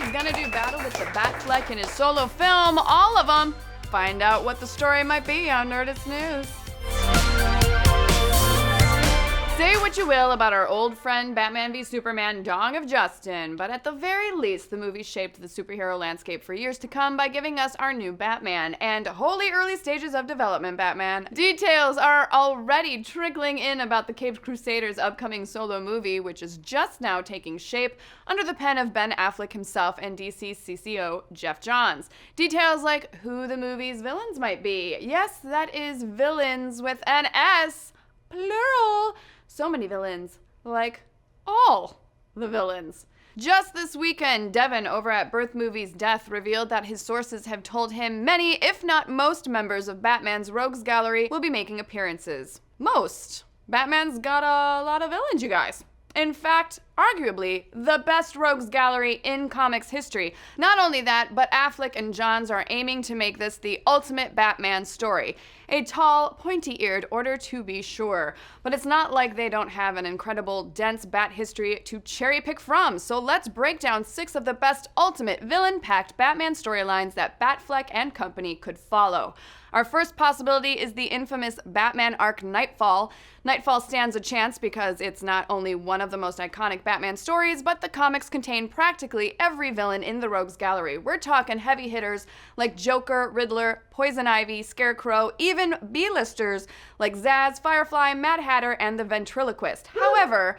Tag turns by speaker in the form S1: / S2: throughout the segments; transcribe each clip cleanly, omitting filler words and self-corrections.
S1: is gonna do battle with the Batfleck in his solo film, all of them. Find out what the story might be on Nerdist News. Say what you will about our old friend Batman v Superman Dawn of Justin, but at the very least, the movie shaped the superhero landscape for years to come by giving us our new Batman, and wholly early stages of development Batman. Details are already trickling in about the Caped Crusader's upcoming solo movie, which is just now taking shape under the pen of Ben Affleck himself and DC CCO Jeff Johns. Details like who the movie's villains might be. Yes, that is villains with an S, plural. So many villains, like all the villains. Just this weekend, Devin over at Birth Movies Death revealed that his sources have told him many, if not most, members of Batman's Rogues Gallery will be making appearances. Most. Batman's got a lot of villains, you guys. In fact, arguably, the best Rogues Gallery in comics history. Not only that, but Affleck and Johns are aiming to make this the ultimate Batman story. A tall, pointy-eared order to be sure. But it's not like they don't have an incredible, dense Bat history to cherry-pick from, so let's break down 6 of the best ultimate villain-packed Batman storylines that Batfleck and company could follow. Our first possibility is the infamous Batman arc Nightfall. Nightfall stands a chance because it's not only one of the most iconic Batman stories, but the comics contain practically every villain in the Rogues Gallery. We're talking heavy hitters like Joker, Riddler, Poison Ivy, Scarecrow, even B-listers like Zsasz, Firefly, Mad Hatter, and the Ventriloquist. However,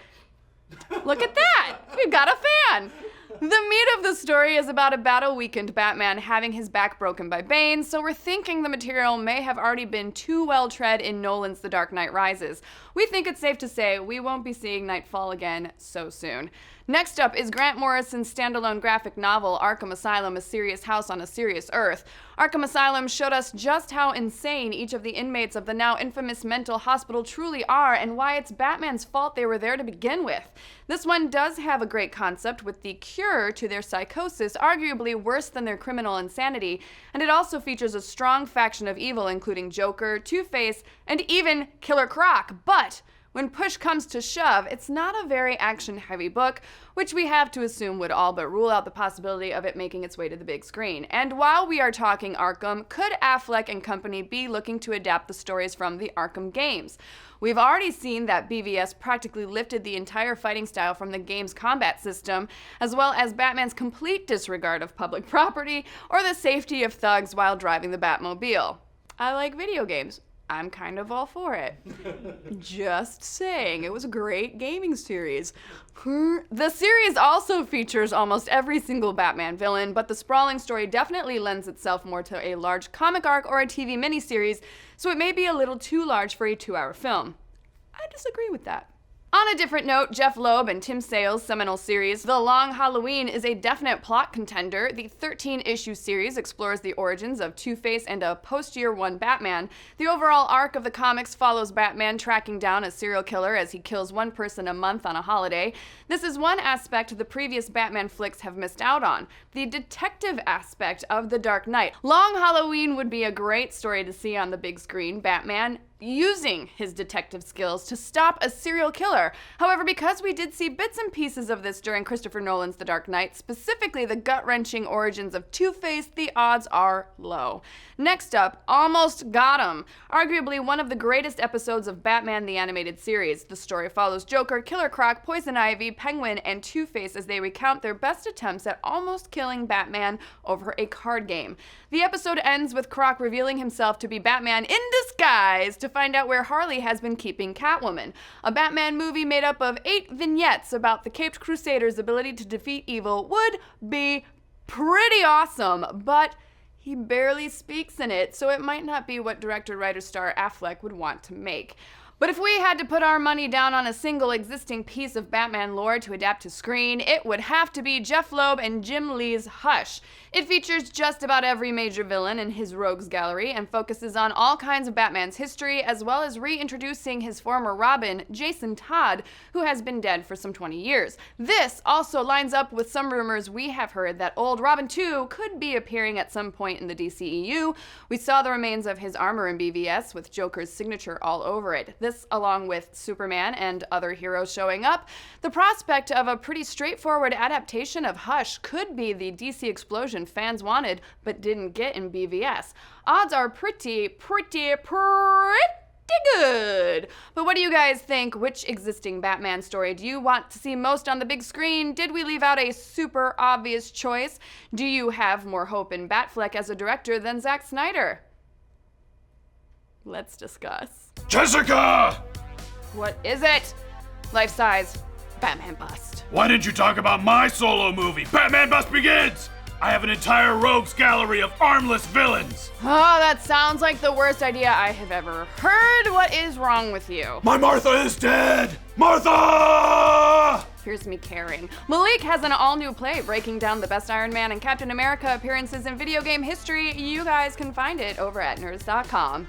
S1: look at that! We've got a fan! The meat of the story is about a battle-weakened Batman having his back broken by Bane, so we're thinking the material may have already been too well-tread in Nolan's The Dark Knight Rises. We think it's safe to say we won't be seeing Nightfall again so soon. Next up is Grant Morrison's standalone graphic novel, Arkham Asylum, A Serious House on a Serious Earth. Arkham Asylum showed us just how insane each of the inmates of the now infamous mental hospital truly are and why it's Batman's fault they were there to begin with. This one does have a great concept with the cure to their psychosis, arguably worse than their criminal insanity, and it also features a strong faction of evil including Joker, Two-Face, and even Killer Croc. But when push comes to shove, it's not a very action-heavy book, which we have to assume would all but rule out the possibility of it making its way to the big screen. And while we are talking Arkham, could Affleck and company be looking to adapt the stories from the Arkham games? We've already seen that BVS practically lifted the entire fighting style from the game's combat system, as well as Batman's complete disregard of public property or the safety of thugs while driving the Batmobile. I like video games. I'm kind of all for it. Just saying, it was a great gaming series. The series also features almost every single Batman villain, but the sprawling story definitely lends itself more to a large comic arc or a TV miniseries, so it may be a little too large for a 2-hour film. I disagree with that. On a different note, Jeff Loeb and Tim Sale's seminal series, The Long Halloween, is a definite plot contender. The 13-issue series explores the origins of Two-Face and a post-Year One Batman. The overall arc of the comics follows Batman tracking down a serial killer as he kills one person a month on a holiday. This is one aspect the previous Batman flicks have missed out on, the detective aspect of The Dark Knight. Long Halloween would be a great story to see on the big screen. Batman using his detective skills to stop a serial killer. However, because we did see bits and pieces of this during Christopher Nolan's The Dark Knight, specifically the gut-wrenching origins of Two-Face, the odds are low. Next up, Almost Got 'Em. Arguably one of the greatest episodes of Batman the Animated Series. The story follows Joker, Killer Croc, Poison Ivy, Penguin, and Two-Face as they recount their best attempts at almost killing Batman over a card game. The episode ends with Croc revealing himself to be Batman in disguise to find out where Harley has been keeping Catwoman. A Batman movie made up of 8 vignettes about the Caped Crusader's ability to defeat evil would be pretty awesome, but he barely speaks in it, so it might not be what director-writer-star Affleck would want to make. But if we had to put our money down on a single existing piece of Batman lore to adapt to screen, it would have to be Jeff Loeb and Jim Lee's Hush. It features just about every major villain in his Rogues Gallery and focuses on all kinds of Batman's history, as well as reintroducing his former Robin, Jason Todd, who has been dead for some 20 years. This also lines up with some rumors we have heard that old Robin 2 could be appearing at some point in the DCEU. We saw the remains of his armor in BVS with Joker's signature all over it. this along with Superman and other heroes showing up, the prospect of a pretty straightforward adaptation of Hush could be the DC explosion fans wanted but didn't get in BVS. Odds are pretty good. But what do you guys think? Which existing Batman story do you want to see most on the big screen? Did we leave out a super obvious choice? Do you have more hope in Batfleck as a director than Zack Snyder? Let's discuss.
S2: Jessica!
S1: What is it? Life-size Batman bust.
S2: Why didn't you talk about my solo movie, Batman Bust Begins? I have an entire rogues gallery of armless villains.
S1: Oh, that sounds like the worst idea I have ever heard. What is wrong with you?
S2: My Martha is dead! Martha!
S1: Here's me caring. Malik has an all-new play breaking down the best Iron Man and Captain America appearances in video game history. You guys can find it over at Nerdist.com.